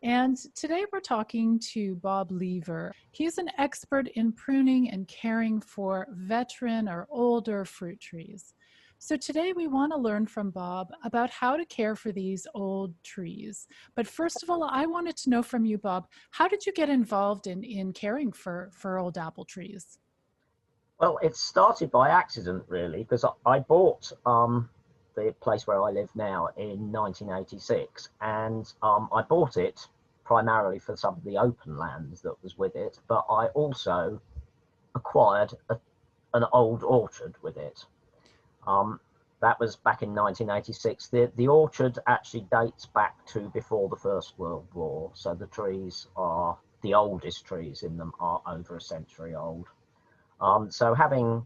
And today we're talking to Bob Lever. He's an expert in pruning and caring for veteran or older fruit trees. So today we want to learn from Bob about how to care for these old trees. But first of all, I wanted to know from you, Bob, how did you get involved in caring for old apple trees? Well, it started by accident, really, because I bought the place where I live now in 1986, and I bought it primarily for some of the open land that was with it, but I also acquired an old orchard with it. Um, that was back in 1986. The orchard actually dates back to before the First World War, so the trees are the oldest trees in them are over a century old. So having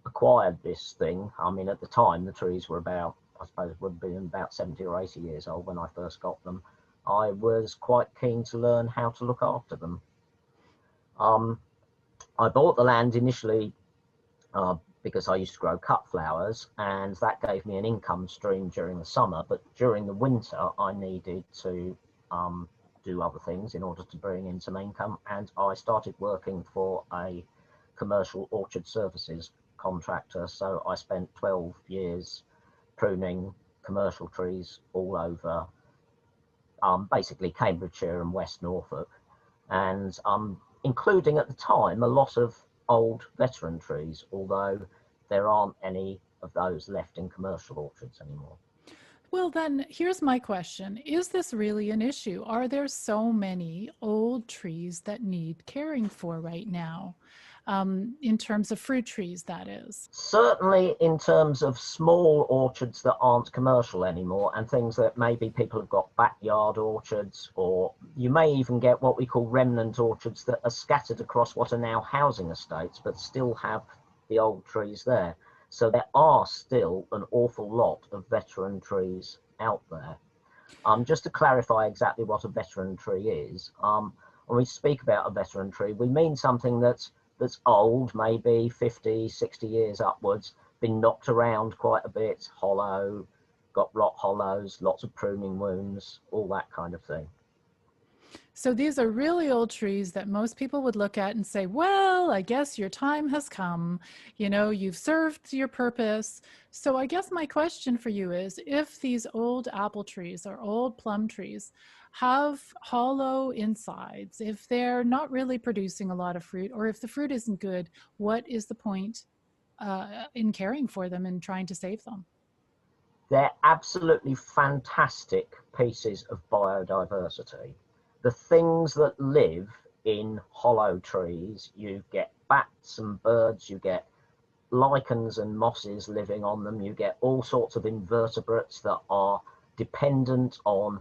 acquired this thing, I mean, at the time, the trees were about, I suppose, would have been about 70 or 80 years old when I first got them. I was quite keen to learn how to look after them. Um, I bought the land initially because I used to grow cut flowers, and that gave me an income stream during the summer. But during the winter, I needed to do other things in order to bring in some income, and I started working for a commercial orchard services contractor. So I spent 12 years pruning commercial trees all over basically Cambridgeshire and West Norfolk, and including at the time a lot of old veteran trees, although there aren't any of those left in commercial orchards anymore. Well, then here's my question. Is this really an issue? Are there so many old trees that need caring for right now? In terms of fruit trees, that is. Certainly in terms of small orchards that aren't commercial anymore, and things that maybe people have got backyard orchards, or you may even get what we call remnant orchards that are scattered across what are now housing estates but still have the old trees there. So there are still an awful lot of veteran trees out there. Just to clarify exactly what a veteran tree is, when we speak about a veteran tree, we mean something that's old, maybe 50, 60 years upwards, been knocked around quite a bit, hollow, got rot hollows, lots of pruning wounds, all that kind of thing. So these are really old trees that most people would look at and say, well, I guess your time has come. You know, you've served your purpose. So I guess my question for you is, if these old apple trees or old plum trees have hollow insides, if they're not really producing a lot of fruit, or if the fruit isn't good, what is the point in caring for them and trying to save them? They're absolutely fantastic pieces of biodiversity. The things that live in hollow trees, you get bats and birds, you get lichens and mosses living on them, you get all sorts of invertebrates that are dependent on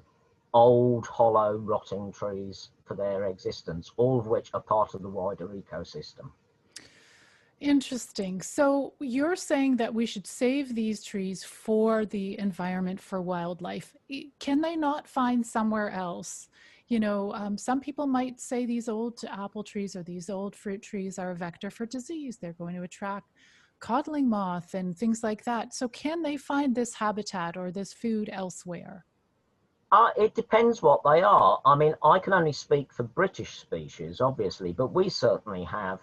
old, hollow, rotting trees for their existence, all of which are part of the wider ecosystem. Interesting. So you're saying that we should save these trees for the environment, for wildlife. Can they not find somewhere else? You know, some people might say these old apple trees or these old fruit trees are a vector for disease. They're going to attract codling moth and things like that. So can they find this habitat or this food elsewhere? It depends what they are. I mean, I can only speak for British species, obviously, but we certainly have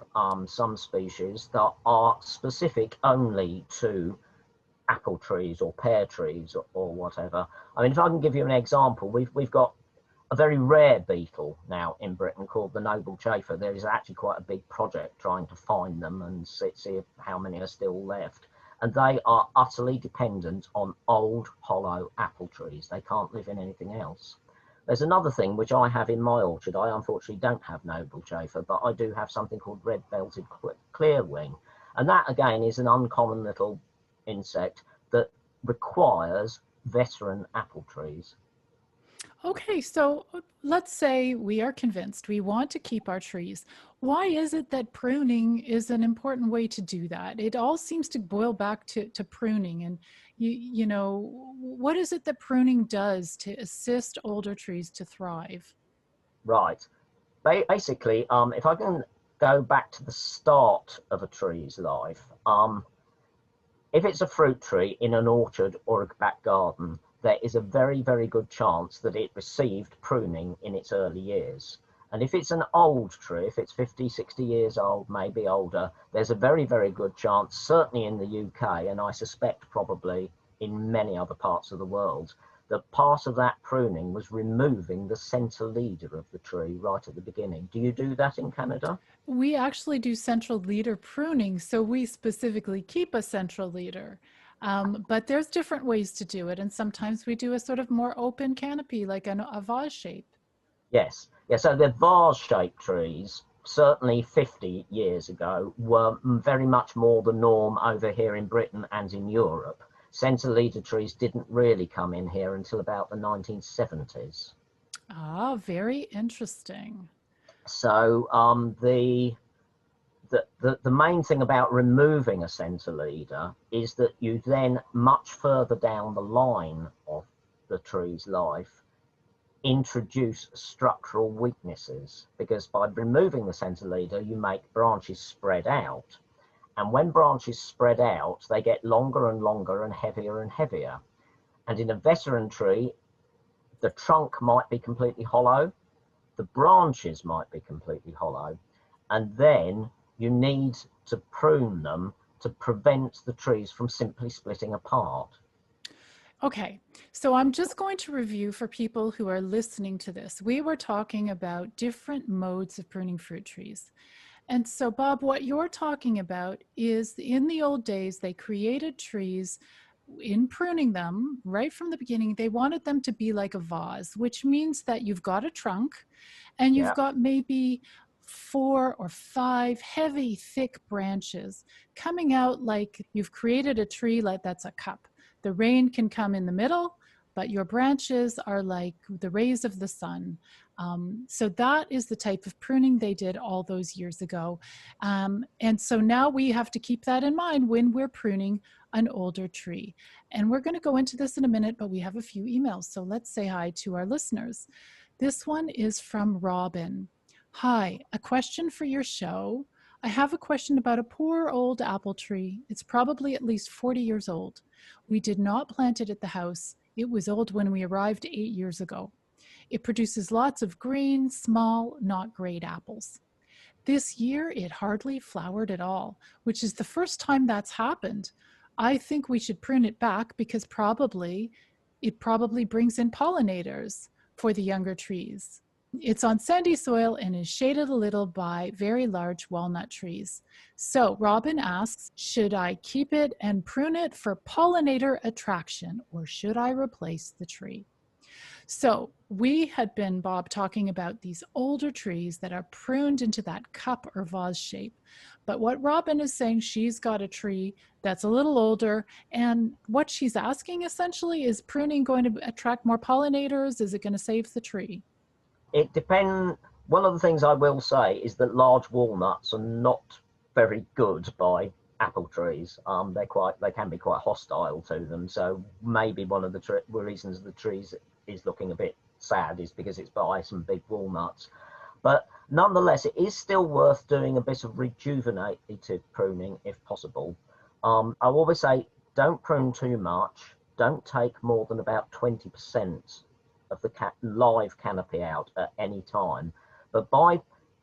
some species that are specific only to apple trees or pear trees or whatever. I mean, if I can give you an example, we've got a very rare beetle now in Britain called the noble chafer. There is actually quite a big project trying to find them and see how many are still left. And they are utterly dependent on old, hollow apple trees. They can't live in anything else. There's another thing which I have in my orchard. I unfortunately don't have noble chafer, but I do have something called red-belted clearwing. And that, again, is an uncommon little insect that requires veteran apple trees. Okay, so let's say we are convinced we want to keep our trees. Why is it that pruning is an important way to do that? It all seems to boil back to pruning. And, you know, what is it that pruning does to assist older trees to thrive? Right. Basically, if I can go back to the start of a tree's life, if it's a fruit tree in an orchard or a back garden, there is a very, very good chance that it received pruning in its early years. And if it's an old tree, if it's 50, 60 years old, maybe older, there's a very, very good chance, certainly in the UK, and I suspect probably in many other parts of the world, that part of that pruning was removing the centre leader of the tree right at the beginning. Do you do that in Canada? We actually do central leader pruning, so we specifically keep a central leader. But there's different ways to do it, and sometimes we do a sort of more open canopy, like a vase shape. Yes. Yeah, so the vase-shaped trees, certainly 50 years ago, were very much more the norm over here in Britain and in Europe. Centre leader trees didn't really come in here until about the 1970s. Ah, very interesting. So the main thing about removing a centre leader is that you then, much further down the line of the tree's life, introduce structural weaknesses, because by removing the centre leader, you make branches spread out. And when branches spread out, they get longer and longer and heavier. And in a veteran tree, the trunk might be completely hollow, the branches might be completely hollow, and then you need to prune them to prevent the trees from simply splitting apart. Okay, so I'm just going to review for people who are listening to this. We were talking about different modes of pruning fruit trees. And so, Bob, what you're talking about is in the old days, they created trees in pruning them right from the beginning. They wanted them to be like a vase, which means that you've got a trunk and you've Yeah, got maybe 4 or 5 heavy, thick branches coming out like you've created a tree like that's a cup. The rain can come in the middle, but your branches are like the rays of the sun. So that is the type of pruning they did all those years ago. And so now we have to keep that in mind when we're pruning an older tree. And we're going to go into this in a minute, but we have a few emails. So let's say hi to our listeners. This one is from Robin. Hi, a question for your show. I have a question about a poor old apple tree. It's probably at least 40 years old. We did not plant it at the house. It was old when we arrived 8 years ago. It produces lots of green, small, not great apples. This year, it hardly flowered at all, which is the first time that's happened. I think we should prune it back because it probably brings in pollinators for the younger trees. It's on sandy soil and is shaded a little by very large walnut trees. So Robin asks, should I keep it and prune it for pollinator attraction, or should I replace the tree? So we had been, Bob, talking about these older trees that are pruned into that cup or vase shape. But what Robin is saying, she's got a tree that's a little older. And what she's asking essentially, is pruning going to attract more pollinators? Is it going to save the tree? it depends. One of the things I will say is that large walnuts are not very good by apple trees. They can be quite hostile to them. So maybe one of the reasons the trees is looking a bit sad is because it's by some big walnuts. But nonetheless, it is still worth doing a bit of rejuvenative pruning if possible. I always say don't prune too much. Don't take more than about 20% of the live canopy out at any time. But by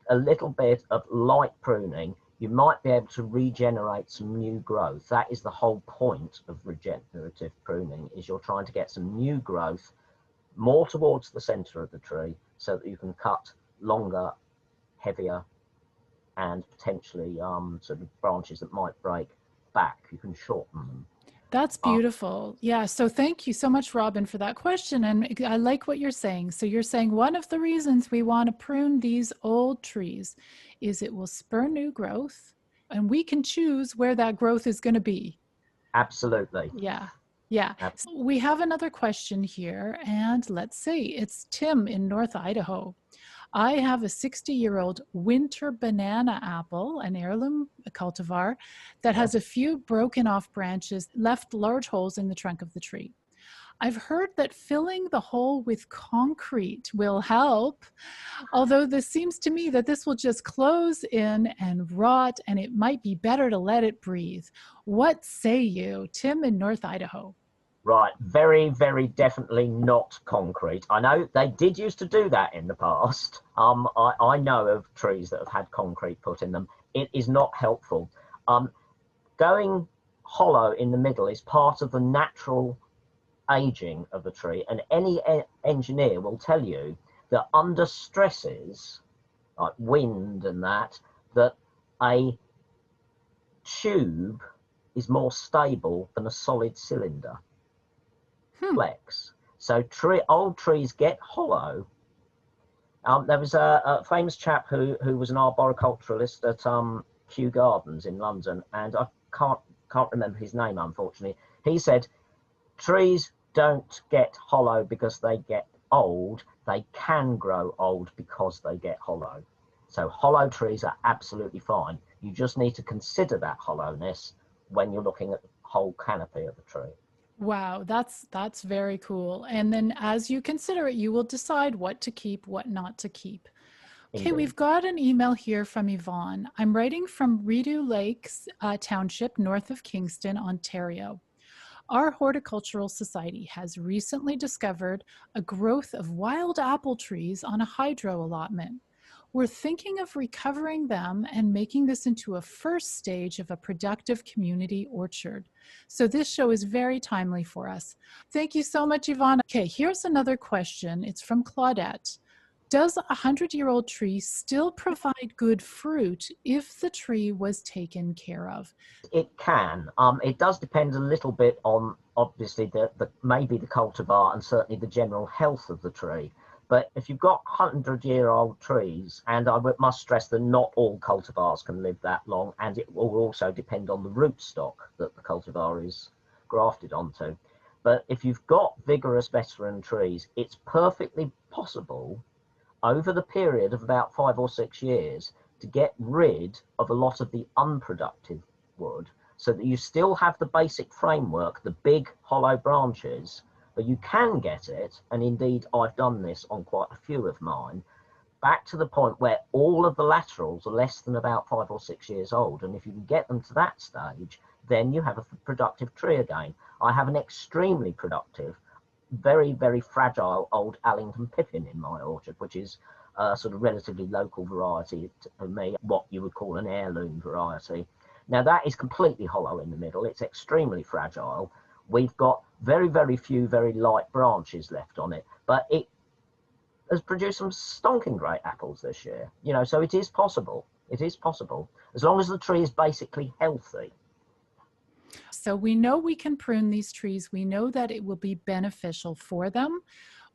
a little bit of light pruning, you might be able to regenerate some new growth. That is the whole point of regenerative pruning, is you're trying to get some new growth more towards the center of the tree so that you can cut longer, heavier, and potentially sort of branches that might break back. You can shorten them. That's beautiful. Yeah. So thank you so much, Robin, for that question. And I like what you're saying. So you're saying one of the reasons we want to prune these old trees is it will spur new growth, and we can choose where that growth is going to be. Absolutely. Yeah. Yeah. So we have another question here, and let's see. It's Tim in North Idaho. I have a 60-year-old winter banana apple, an heirloom cultivar, that has a few broken off branches, left large holes in the trunk of the tree. I've heard that filling the hole with concrete will help, although this seems to me that this will just close in and rot, and it might be better to let it breathe. What say you? Tim in North Idaho. Right, very, very definitely not concrete. I know they did used to do that in the past. I know of trees that have had concrete put in them. It is not helpful. Um, Going hollow in the middle is part of the natural aging of the tree, and any engineer will tell you that under stresses like wind and that a tube is more stable than a solid cylinder. Hmm. Flex. So old trees get hollow. There was a famous chap who was an arboriculturalist at Kew Gardens in London, and I can't remember his name, unfortunately. He said trees don't get hollow because they get old. They can grow old because they get hollow. So hollow trees are absolutely fine. You just need to consider that hollowness when you're looking at the whole canopy of the tree. Wow, that's very cool. And then as you consider it, you will decide what to keep, what not to keep. Okay, Indeed. we've got an email here from Yvonne. I'm writing from Redo Lakes Township, north of Kingston, Ontario. Our horticultural society has recently discovered a growth of wild apple trees on a hydro allotment. We're thinking of recovering them and making this into a first stage of a productive community orchard. So this show is very timely for us. Thank you so much, Yvonne. Okay, here's another question. It's from Claudette. Does a 100-year-old tree still provide good fruit if the tree was taken care of? It can. It does depend a little bit on obviously maybe the cultivar and certainly the general health of the tree. But if you've got 100-year-old trees, and I must stress that not all cultivars can live that long, and it will also depend on the rootstock that the cultivar is grafted onto. But if you've got vigorous veteran trees, it's perfectly possible over the period of about 5 or 6 years to get rid of a lot of the unproductive wood so that you still have the basic framework, the big hollow branches, but you can get it, and indeed I've done this on quite a few of mine, back to the point where all of the laterals are less than about 5 or 6 years old. And if you can get them to that stage, then you have a productive tree again. I have an extremely productive, very, very fragile old Allington pippin in my orchard, which is a sort of relatively local variety for me, what you would call an heirloom variety. Now that is completely hollow in the middle. It's extremely fragile. We've got very, very few very light branches left on it, but it has produced some stonking great apples this year. So it is possible. It is possible as long as the tree is basically healthy. So we know we can prune these trees. We know that it will be beneficial for them.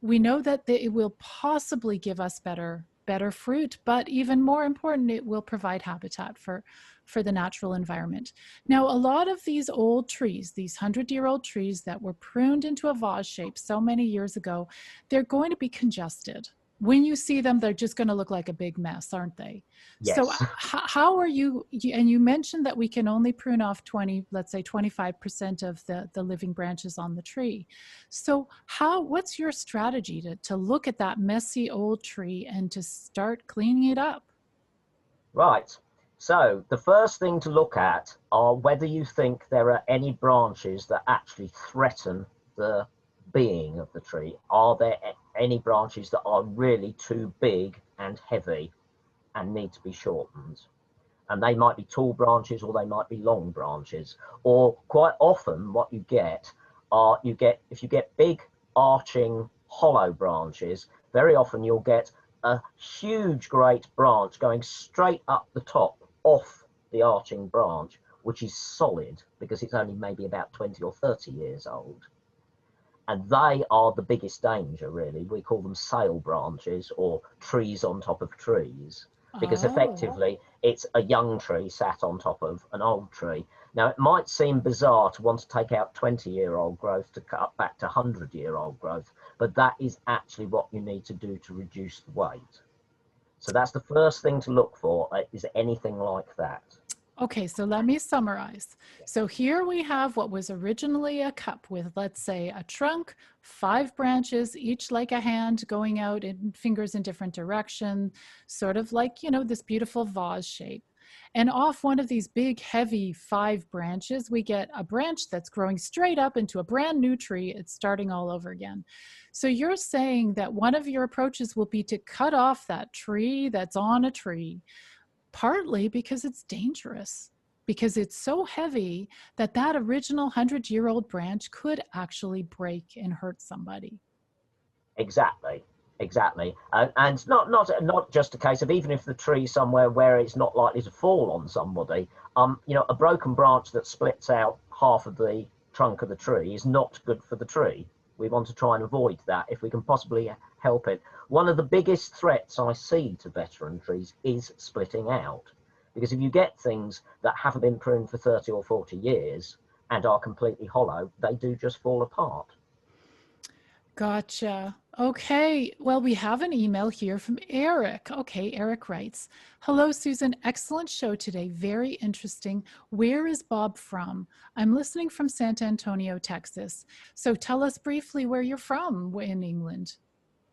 We know that it will possibly give us better fruit, but even more important, it will provide habitat for the natural environment. Now, a lot of these old trees, these 100-year-old trees that were pruned into a vase shape so many years ago, they're going to be congested. When you see them, they're just going to look like a big mess, aren't they? So Yes. how are you, and you mentioned that we can only prune off 20, let's say 25% of the living branches on the tree. So what's your strategy to look at that messy old tree and to start cleaning it up? Right. So the first thing to look at are whether you think there are any branches that actually threaten the being of the tree. Are there any branches that are really too big and heavy and need to be shortened? And they might be tall branches or they might be long branches. Or quite often what you get if you get big arching hollow branches, very often you'll get a huge great branch going straight up the top off the arching branch, which is solid because it's only maybe about 20 or 30 years old. And they are the biggest danger, really. We call them sail branches or trees on top of trees, because Oh. effectively it's a young tree sat on top of an old tree. Now, it might seem bizarre to want to take out 20-year-old growth to cut back to 100-year-old growth, but that is actually what you need to do to reduce the weight. So that's the first thing to look for, is anything like that. Okay, so let me summarize. So here we have what was originally a cup with, let's say, a trunk, 5 branches, each like a hand going out and fingers in different direction, sort of like, this beautiful vase shape. And off one of these big, heavy 5 branches, we get a branch that's growing straight up into a brand new tree. It's starting all over again. So you're saying that one of your approaches will be to cut off that tree that's on a tree, partly because it's dangerous, because it's so heavy that that original 100-year-old branch could actually break and hurt somebody. Exactly, exactly. And not just a case of, even if the tree's somewhere where it's not likely to fall on somebody, a broken branch that splits out half of the trunk of the tree is not good for the tree. We want to try and avoid that if we can possibly help it. One of the biggest threats I see to veteran trees is splitting out, because if you get things that haven't been pruned for 30 or 40 years and are completely hollow, they do just fall apart. Gotcha. Okay. Well, we have an email here from Eric. Okay. Eric writes, "Hello, Susan. Excellent show today. Very interesting. Where is Bob from? I'm listening from San Antonio, Texas. So tell us briefly where you're from in England."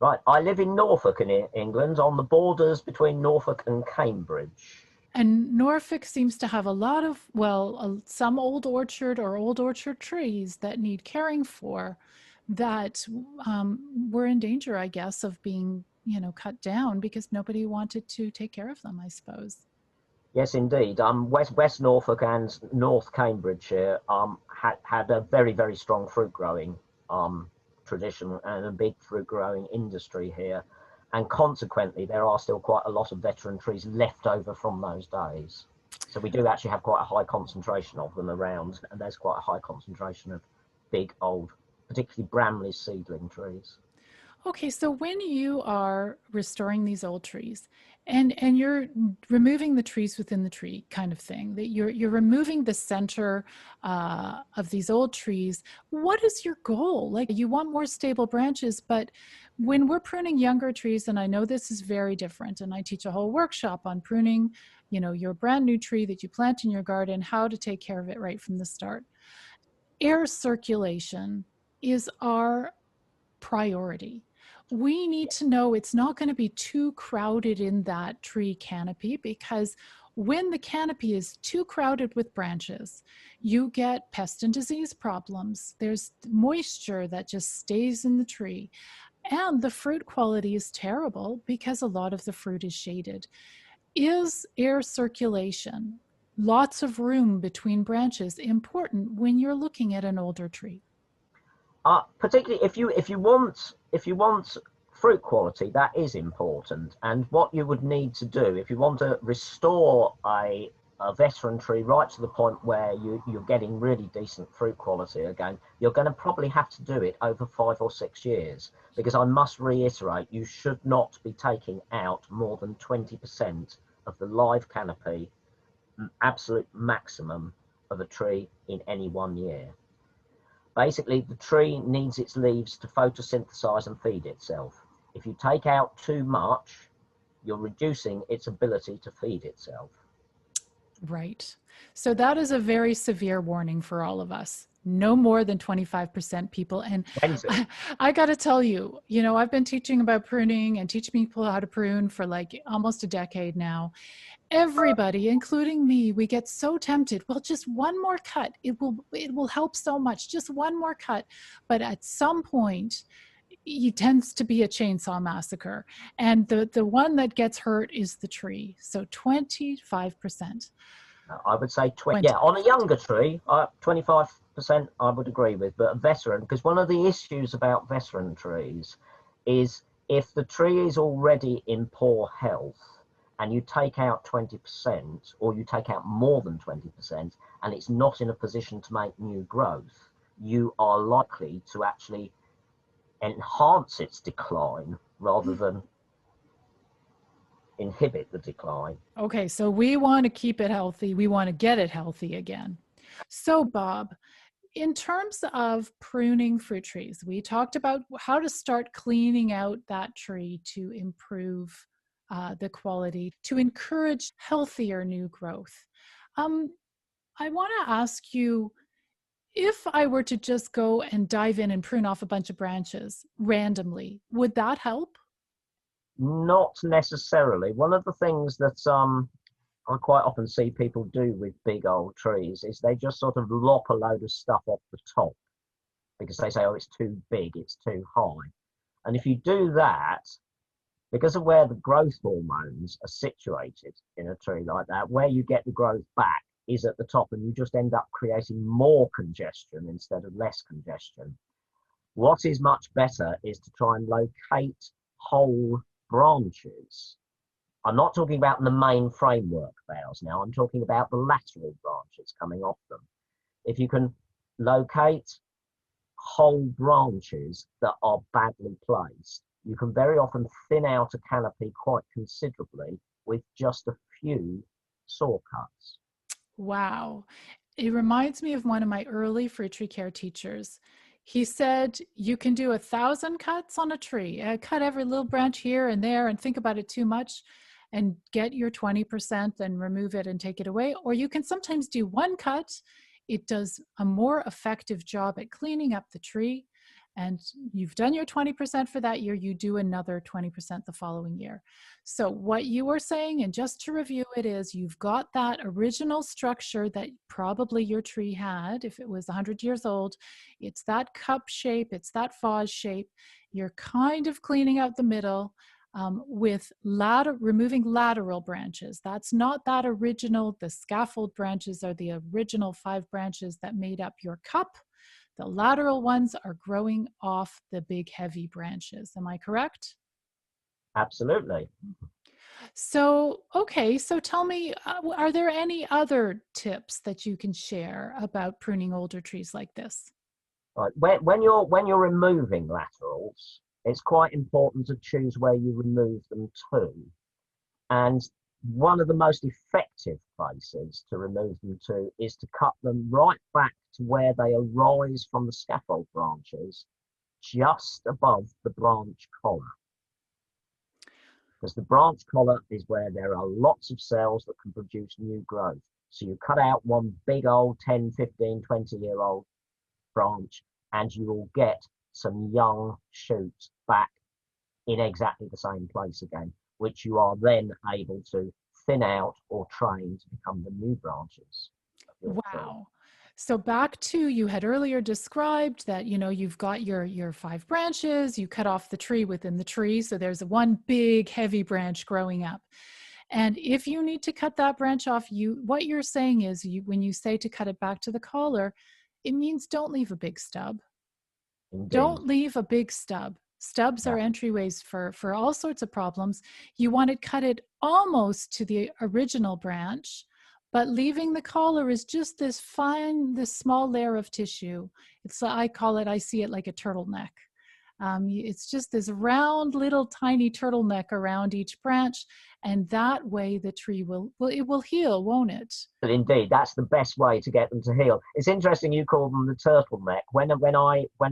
Right, I live in Norfolk in England, on the borders between Norfolk and Cambridge. And Norfolk seems to have a lot of, well, some old orchard trees that need caring for, that were in danger, I guess, of being, cut down because nobody wanted to take care of them, I suppose. Yes, indeed. West Norfolk and North Cambridgeshire had a very, very strong fruit growing tradition and a big fruit growing industry here. And consequently, there are still quite a lot of veteran trees left over from those days. So we do actually have quite a high concentration of them around, and there's quite a high concentration of big, old, particularly Bramley seedling trees. Okay, so when you are restoring these old trees, and you're removing the trees within the tree kind of thing, that you're removing the center of these old trees, what is your goal? Like, you want more stable branches, but when we're pruning younger trees, and I know this is very different, and I teach a whole workshop on pruning, your brand new tree that you plant in your garden, how to take care of it right from the start. Air circulation is our priority. We need to know it's not going to be too crowded in that tree canopy, because when the canopy is too crowded with branches, you get pest and disease problems. There's moisture that just stays in the tree. And the fruit quality is terrible because a lot of the fruit is shaded. Is air circulation, lots of room between branches, important when you're looking at an older tree? Particularly if you want fruit quality, that is important. And what you would need to do if you want to restore a veteran tree right to the point where you're getting really decent fruit quality again, you're going to probably have to do it over 5 or 6 years, because I must reiterate, you should not be taking out more than 20% of the live canopy, absolute maximum, of a tree in any 1 year. Basically, the tree needs its leaves to photosynthesize and feed itself. If you take out too much, you're reducing its ability to feed itself. Right. So that is a very severe warning for all of us. No more than 25% people. And I got to tell you, I've been teaching about pruning and teaching people how to prune for like almost a decade now. Everybody, including me, we get so tempted. Well, just one more cut. It will help so much. Just one more cut. But at some point, it tends to be a chainsaw massacre. And the one that gets hurt is the tree. So 25%. I would say, yeah, 20. on a younger tree, 25% I would agree with, but a veteran, because one of the issues about veteran trees is, if the tree is already in poor health and you take out 20%, or you take out more than 20%, and it's not in a position to make new growth, you are likely to actually enhance its decline rather than inhibit the decline. Okay, so we want to keep it healthy. We want to get it healthy again. So, Bob, in terms of pruning fruit trees, we talked about how to start cleaning out that tree to improve the quality, to encourage healthier new growth. Um, I want to ask you, if I were to just go and dive in and prune off a bunch of branches randomly, would that help? Not necessarily. One of the things that I quite often see people do with big old trees is they just sort of lop a load of stuff off the top because they say, oh, it's too big, it's too high. And if you do that, because of where the growth hormones are situated in a tree like that, where you get the growth back is at the top, and you just end up creating more congestion instead of less congestion. What is much better is to try and locate whole branches. I'm not talking about the main framework boughs now, I'm talking about the lateral branches coming off them. If you can locate whole branches that are badly placed, you can very often thin out a canopy quite considerably with just a few saw cuts. Wow. It reminds me of one of my early fruit tree care teachers. He said, you can do 1,000 cuts on a tree, cut every little branch here and there and think about it too much and get your 20% and remove it and take it away. Or you can sometimes do one cut. It does a more effective job at cleaning up the tree. And you've done your 20% for that year, you do another 20% the following year. So what you were saying, and just to review it, is you've got that original structure that probably your tree had, if it was 100 years old. It's that cup shape, it's that vase shape. You're kind of cleaning out the middle with removing lateral branches. That's not that original. The scaffold branches are the original 5 branches that made up your cup. The lateral ones are growing off the big heavy branches. Am I correct? Absolutely. So, okay, so tell me, are there any other tips that you can share about pruning older trees like this? Right. When you're removing laterals, it's quite important to choose where you remove them to. And one of the most effective places to remove them to is to cut them right back to where they arise from the scaffold branches, just above the branch collar. Because the branch collar is where there are lots of cells that can produce new growth. So you cut out one big old 10, 15, 20-year-old branch and you will get some young shoots back in exactly the same place again, which you are then able to thin out or train to become the new branches of your tree. Wow. So back to, you had earlier described that, you've got your 5 branches, you cut off the tree within the tree. So there's one big heavy branch growing up. And if you need to cut that branch off, what you're saying is, when you say to cut it back to the collar, it means don't leave a big stub. Indeed. Don't leave a big stub. Stubs are entryways for all sorts of problems. You want to cut it almost to the original branch, but leaving the collar is just this small layer of tissue. I see it like a turtleneck. It's just this round little tiny turtleneck around each branch, and that way the tree will heal, won't it? But indeed, that's the best way to get them to heal. It's interesting you call them the turtleneck. When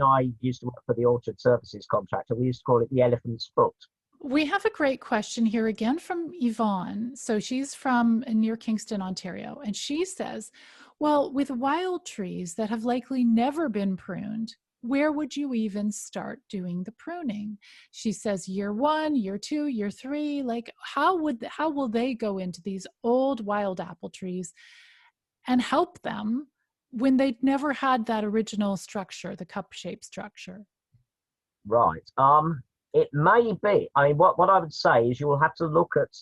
I used to work for the Orchard Services contractor, we used to call it the elephant's foot. We have a great question here again from Yvonne. So she's from near Kingston, Ontario, and she says, well, with wild trees that have likely never been pruned, where would you even start doing the pruning? She says year 1, year 2, year 3, like how will they go into these old wild apple trees and help them when they'd never had that original structure, the cup-shaped structure? Right. It may be. I mean, what I would say is you will have to look at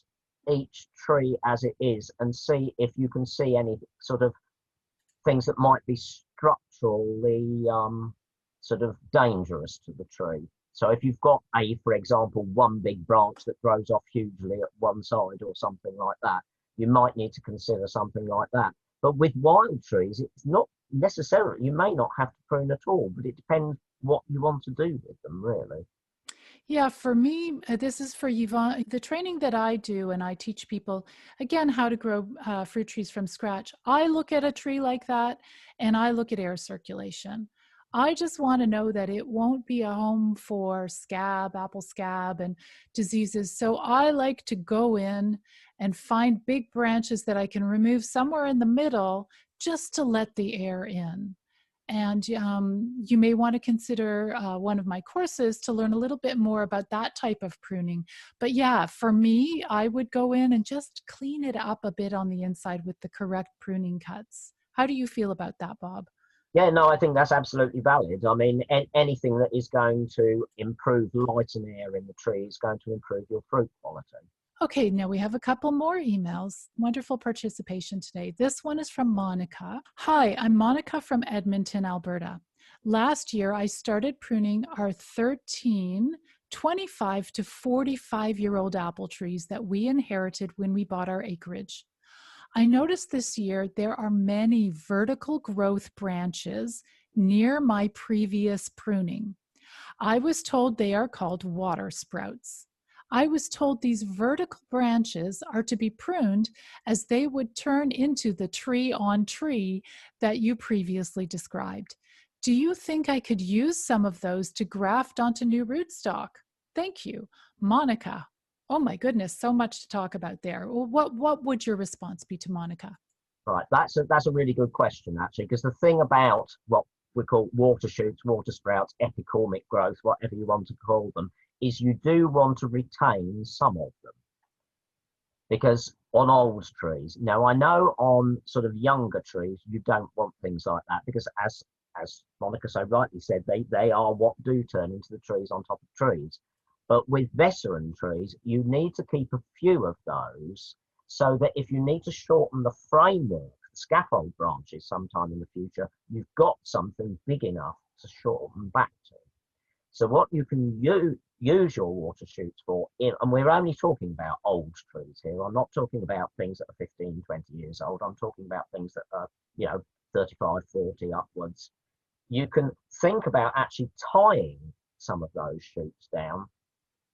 each tree as it is and see if you can see any sort of things that might be structurally sort of dangerous to the tree. So if you've got for example, one big branch that grows off hugely at one side or something like that, you might need to consider something like that. But with wild trees, it's not necessarily, you may not have to prune at all, but it depends what you want to do with them, really. Yeah, for me, this is for Yvonne. The training that I do, and I teach people, again, how to grow fruit trees from scratch. I look at a tree like that, and I look at air circulation. I just want to know that it won't be a home for apple scab, and diseases. So I like to go in and find big branches that I can remove somewhere in the middle just to let the air in. And you may want to consider one of my courses to learn a little bit more about that type of pruning. But yeah, for me, I would go in and just clean it up a bit on the inside with the correct pruning cuts. How do you feel about that, Bob? Yeah, no, I think that's absolutely valid. I mean, anything that is going to improve light and air in the tree is going to improve your fruit quality. Okay, now we have a couple more emails. Wonderful participation today. This one is from Monica. Hi, I'm Monica from Edmonton, Alberta. Last year, I started pruning our 13 25 to 45-year-old apple trees that we inherited when we bought our acreage. I noticed this year there are many vertical growth branches near my previous pruning. I was told they are called water sprouts. I was told these vertical branches are to be pruned as they would turn into the tree on tree that you previously described. Do you think I could use some of those to graft onto new rootstock? Thank you, Monica. Oh my goodness, so much to talk about there. Well, what would your response be to Monica? Right, that's a really good question actually, because the thing about what we call water shoots, water sprouts, epicormic growth, whatever you want to call them, is you do want to retain some of them. Because on old trees, now I know on sort of younger trees, you don't want things like that, because as Monica so rightly said, they are what do turn into the trees on top of trees. But with veteran trees, you need to keep a few of those so that if you need to shorten the framework, the scaffold branches sometime in the future, you've got something big enough to shorten back to. So what you can use your water shoots for, and we're only talking about old trees here. I'm not talking about things that are 15, 20 years old. I'm talking about things that are, 35, 40 upwards. You can think about actually tying some of those shoots down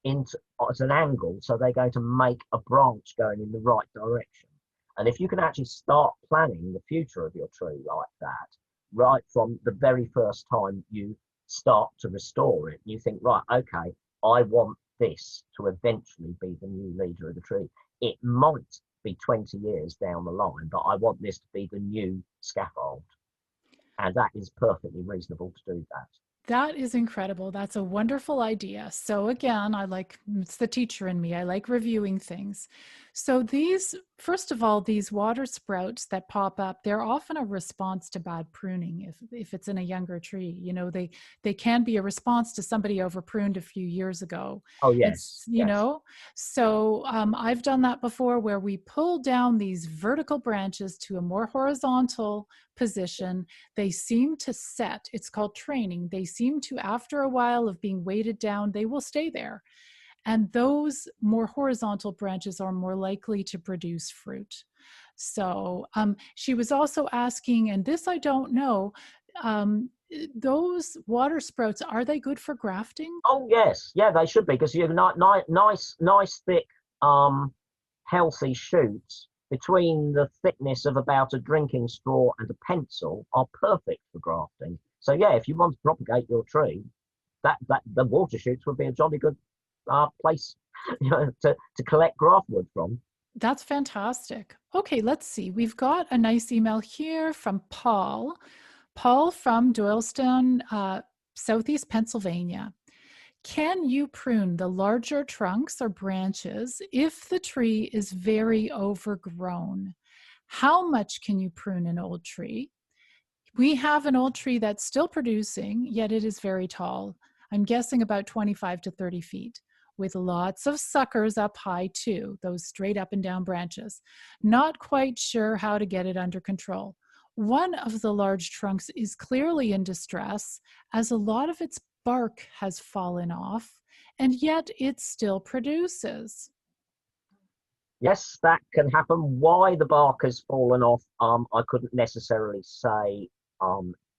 into at an angle, so they're going to make a branch going in the right direction. And if you can actually start planning the future of your tree like that, right from the very first time you start to restore it, you think, right, okay, I want this to eventually be the new leader of the tree. It might be 20 years down the line, but I want this to be the new scaffold. And that is perfectly reasonable to do that. That is incredible. That's a wonderful idea. So again, it's the teacher in me. I like reviewing things. So these, first of all, these water sprouts that pop up, they're often a response to bad pruning. If it's in a younger tree, they can be a response to somebody over pruned a few years ago. Oh, And, yes, yes. so I've done that before where we pull down these vertical branches to a more horizontal position. They seem to set, it's called training. They seem to, after a while of being weighted down, they will stay there. And those more horizontal branches are more likely to produce fruit. So she was also asking, and this I don't know, those water sprouts, are they good for grafting? Oh, yes. Yeah, they should be, because you have nice, thick, healthy shoots between the thickness of about a drinking straw and a pencil are perfect for grafting. So yeah, if you want to propagate your tree, that the water shoots would be a jolly good place to collect graft wood from. That's fantastic. Okay, let's see. We've got a nice email here from Paul. Paul from Doylestown, Southeast Pennsylvania. Can you prune the larger trunks or branches if the tree is very overgrown? How much can you prune an old tree? We have an old tree that's still producing, yet it is very tall. I'm guessing about 25 to 30 feet, with lots of suckers up high too, those straight up and down branches. Not quite sure how to get it under control. One of the large trunks is clearly in distress, as a lot of its bark has fallen off, and yet it still produces. Yes, that can happen. Why the bark has fallen off, I couldn't necessarily say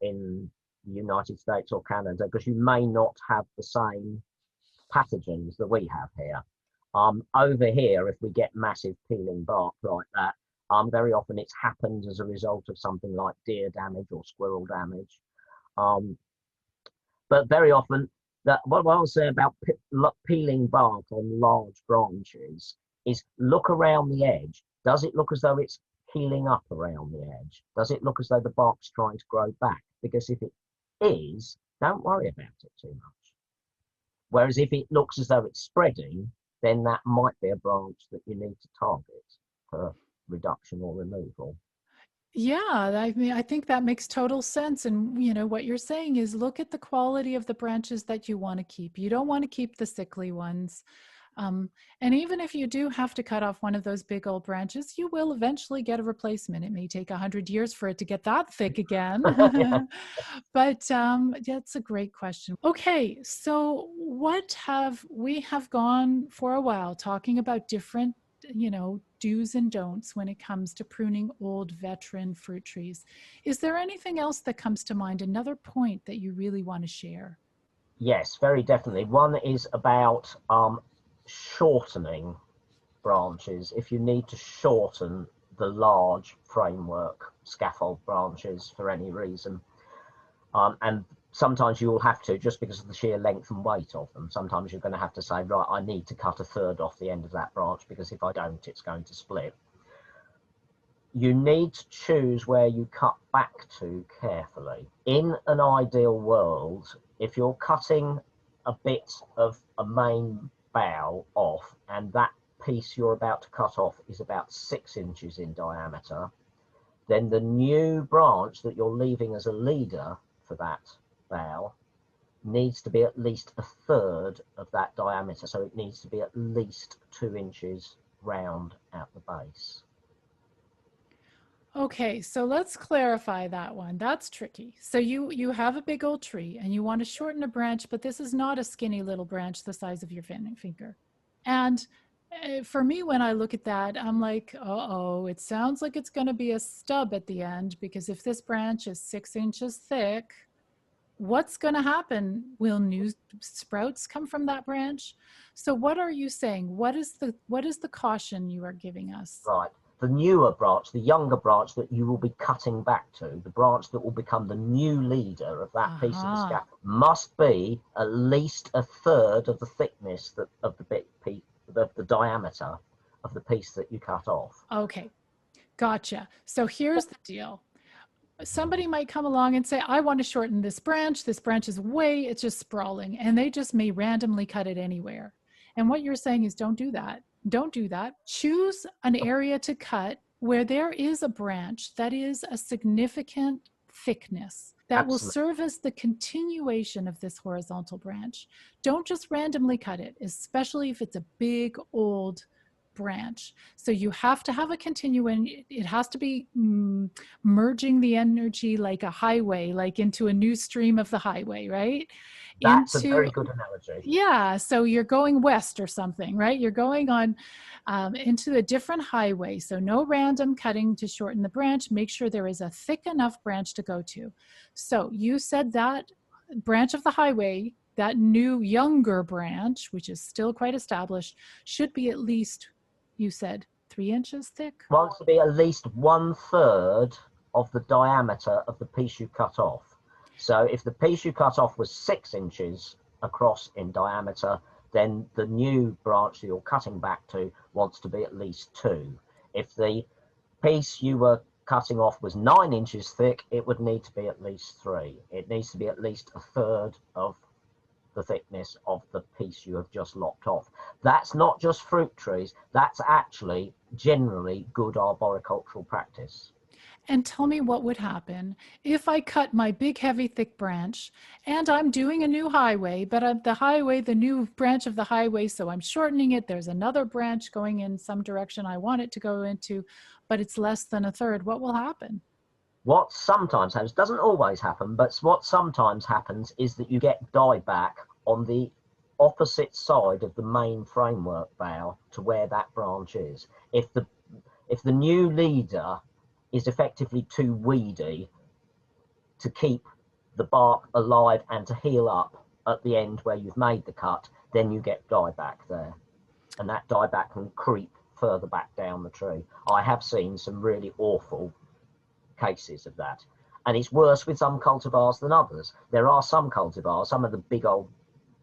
in the United States or Canada, because you may not have the same pathogens that we have here. Over here, if we get massive peeling bark like that, very often it's happened as a result of something like deer damage or squirrel damage. But very often, what I was saying about peeling bark on large branches is look around the edge. Does it look as though it's healing up around the edge? Does it look as though the bark's trying to grow back? Because if it is, don't worry about it too much. Whereas if it looks as though it's spreading, then that might be a branch that you need to target for reduction or removal. Yeah, I mean, I think that makes total sense. And, you know, what you're saying is look at the quality of the branches that you want to keep. You don't want to keep the sickly ones. And even if you do have to cut off one of those big old branches, you will eventually get a replacement. It may take 100 years for it to get that thick again. But that's a great question. Okay, so we have gone for a while talking about different, you know, do's and don'ts when it comes to pruning old veteran fruit trees. Is there anything else that comes to mind, another point that you really want to share? Yes, very definitely. One is about shortening branches. If you need to shorten the large framework scaffold branches for any reason, and sometimes you will have to, just because of the sheer length and weight of them. Sometimes you're going to have to say, right, I need to cut a third off the end of that branch, because if I don't, it's going to split. You need to choose where you cut back to carefully. In an ideal world, if you're cutting a bit of a main bough off, and that piece you're about to cut off is about 6 inches in diameter, then the new branch that you're leaving as a leader for that bough needs to be at least a third of that diameter. So it needs to be at least 2 inches round at the base. Okay, so let's clarify that one. That's tricky. So you have a big old tree and you want to shorten a branch, but this is not a skinny little branch the size of your finger. And for me, when I look at that, I'm like, uh-oh, it sounds like it's going to be a stub at the end, because if this branch is 6 inches thick, what's going to happen? Will new sprouts come from that branch? So what are you saying? What is the caution you are giving us? Right. The newer branch, the younger branch that you will be cutting back to, the branch that will become the new leader of that piece of the scaffold, must be at least a third of the thickness of the diameter of the piece that you cut off. Okay, gotcha. So here's the deal. Somebody might come along and say, I want to shorten this branch. This branch is it's just sprawling, and they just may randomly cut it anywhere. And what you're saying is don't do that. Don't do that. Choose an area to cut where there is a branch that is a significant thickness that will Absolutely. serve as the continuation of this horizontal branch. Don't just randomly cut it, especially if it's a big old branch. So you have to have a continuum. It has to be merging the energy like a highway, like into a new stream of the highway, right? That's a Into, very good analogy. yeah, so you're going west or something, right? You're going on into a different highway. So no random cutting to shorten the branch. Make sure there is a thick enough branch to go to. So you said that branch of the highway, that new younger branch, which is still quite established, should be at least, you said, 3 inches thick? Wants to be at least 1/3 of the diameter of the piece you cut off. So if the piece you cut off was 6 inches across in diameter, then the new branch that you're cutting back to wants to be at least 2. If the piece you were cutting off was 9 inches thick, it would need to be at least 3. It needs to be at least a third of the thickness of the piece you have just lopped off. That's not just fruit trees, that's actually generally good arboricultural practice. And tell me what would happen if I cut my big, heavy, thick branch and I'm doing a new highway, but the new branch of the highway, so I'm shortening it. There's another branch going in some direction I want it to go into, but it's less than a third. What will happen? What sometimes happens, doesn't always happen, but what sometimes happens is that you get dieback on the opposite side of the main framework bough to where that branch is. If the new leader is effectively too weedy to keep the bark alive and to heal up at the end where you've made the cut, then you get dieback there. And that dieback can creep further back down the tree. I have seen some really awful cases of that. And it's worse with some cultivars than others. There are some cultivars, some of the big old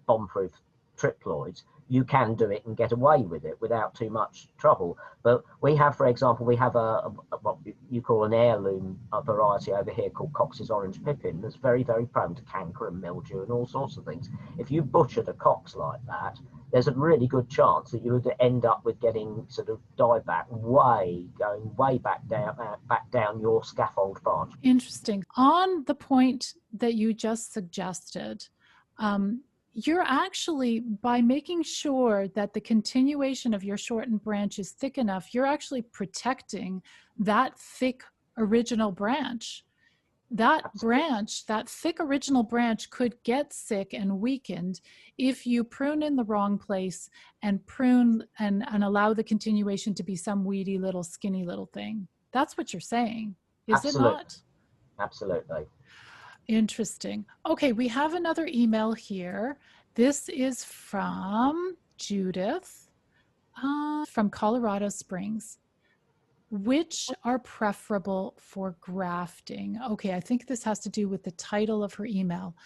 bomb-proof triploids, you can do it and get away with it without too much trouble. But we have, for example, we have what you call an heirloom variety over here called Cox's Orange Pippin that's very, very prone to canker and mildew and all sorts of things. If you butchered a Cox like that, there's a really good chance that you would end up with getting sort of dieback going way back down your scaffold branch. Interesting. On the point that you just suggested, you're actually, by making sure that the continuation of your shortened branch is thick enough, you're actually protecting that thick original branch. That Absolutely. branch, that thick original branch could get sick and weakened if you prune in the wrong place and prune and allow the continuation to be some weedy little skinny little thing. That's what you're saying, is it Absolutely. not? Absolutely. Interesting. Okay, we have another email here. This is from Judith from Colorado Springs. Which are preferable for grafting? Okay, I think this has to do with the title of her email.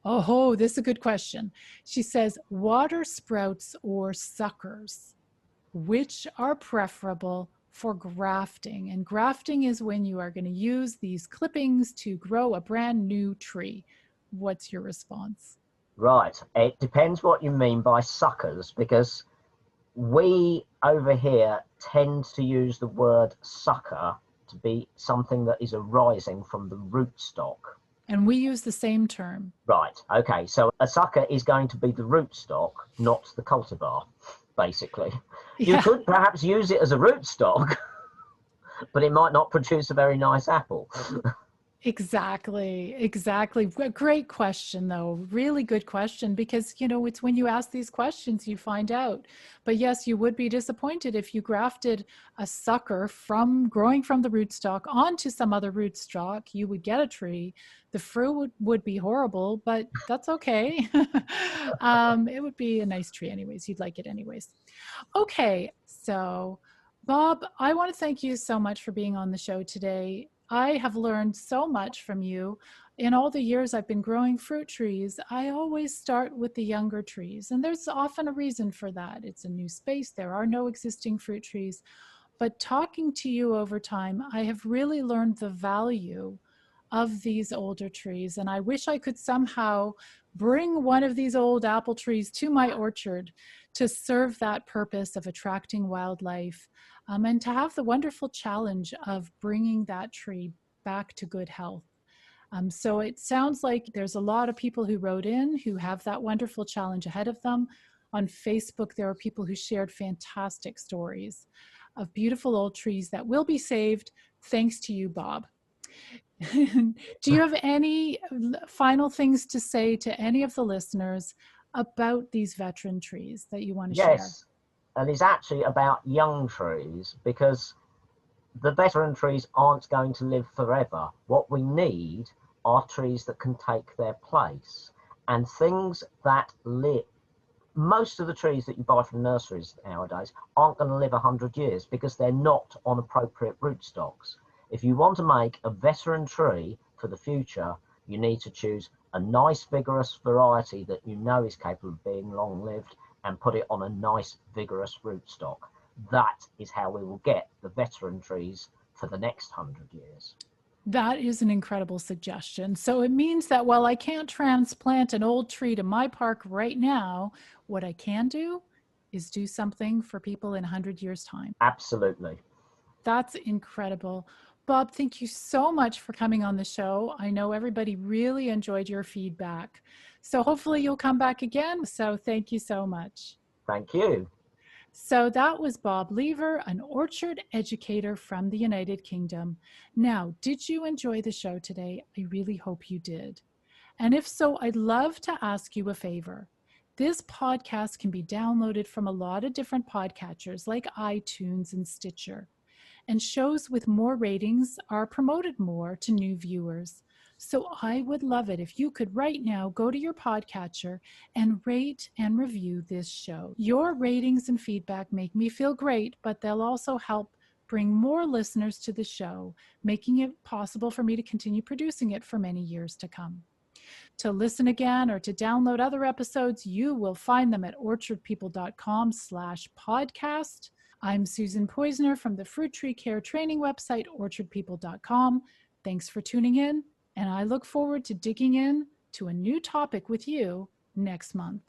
Oh, this is a good question. She says, water sprouts or suckers, which are preferable for grafting? And grafting is when you are going to use these clippings to grow a brand new tree. What's your response? Right. It depends what you mean by suckers, because we over here tend to use the word sucker to be something that is arising from the rootstock. And we use the same term. Right. Okay. So a sucker is going to be the rootstock, not the cultivar, basically. You Yeah. could perhaps use it as a rootstock, but it might not produce a very nice apple. Exactly, exactly. Great question, though. Really good question, because, it's when you ask these questions you find out. But yes, you would be disappointed if you grafted a sucker from growing from the rootstock onto some other rootstock. You would get a tree. The fruit would be horrible, but that's okay. It would be a nice tree anyways. You'd like it anyways. Okay, so Bob, I want to thank you so much for being on the show today. I have learned so much from you. In all the years I've been growing fruit trees, I always start with the younger trees, and there's often a reason for that. It's a new space, there are no existing fruit trees. But talking to you over time, I have really learned the value of these older trees, and I wish I could somehow bring one of these old apple trees to my orchard to serve that purpose of attracting wildlife, and to have the wonderful challenge of bringing that tree back to good health. So it sounds like there's a lot of people who wrote in who have that wonderful challenge ahead of them. On Facebook, there are people who shared fantastic stories of beautiful old trees that will be saved thanks to you, Bob. Do you have any final things to say to any of the listeners about these veteran trees that you want to share? Yes, and it's actually about young trees, because the veteran trees aren't going to live forever. What we need are trees that can take their place, and things that live. Most of the trees that you buy from nurseries nowadays aren't going to live 100 years because they're not on appropriate rootstocks. If you want to make a veteran tree for the future, you need to choose a nice vigorous variety that you know is capable of being long lived and put it on a nice vigorous rootstock. That is how we will get the veteran trees for the next 100 years. That is an incredible suggestion. So it means that while I can't transplant an old tree to my park right now, what I can do is do something for people in 100 years' time. Absolutely. That's incredible. Bob, thank you so much for coming on the show. I know everybody really enjoyed your feedback. So hopefully you'll come back again. So thank you so much. Thank you. So that was Bob Lever, an orchard educator from the United Kingdom. Now, did you enjoy the show today? I really hope you did. And if so, I'd love to ask you a favor. This podcast can be downloaded from a lot of different podcatchers like iTunes and Stitcher, and shows with more ratings are promoted more to new viewers. So I would love it if you could right now go to your podcatcher and rate and review this show. Your ratings and feedback make me feel great, but they'll also help bring more listeners to the show, making it possible for me to continue producing it for many years to come. To listen again or to download other episodes, you will find them at orchardpeople.com/podcast. I'm Susan Poizner from the fruit tree care training website, orchardpeople.com. Thanks for tuning in, and I look forward to digging in to a new topic with you next month.